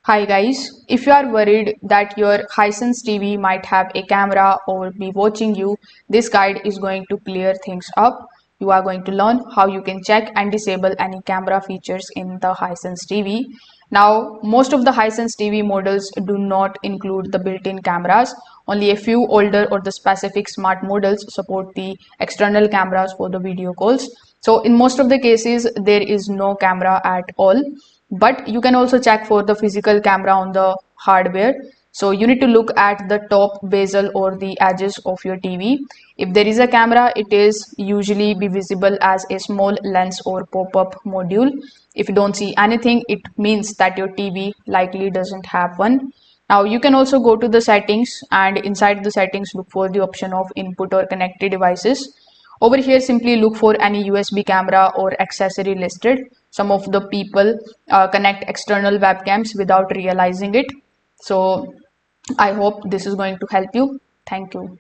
Hi guys, if you are worried that your Hisense TV might have a camera or be watching you, this guide is going to clear things up. You are going to learn how you can check and disable any camera features in the Hisense TV. Now, most of the Hisense TV models do not include the built-in cameras. Only a few older or the specific smart models support the external cameras for the video calls. So in most of the cases, there is no camera at all, but you can also check for the physical camera on the hardware. So you need to look at the top bezel or the edges of your TV. If there is a camera, it is usually be visible as a small lens or pop-up module. If you don't see anything, it means that your TV likely doesn't have one. Now you can also go to the settings, and inside the settings look for the option of input or connected devices. Over here, simply look for any USB camera or accessory listed. Some of the people connect external webcams without realizing it. So I hope this is going to help you. Thank you.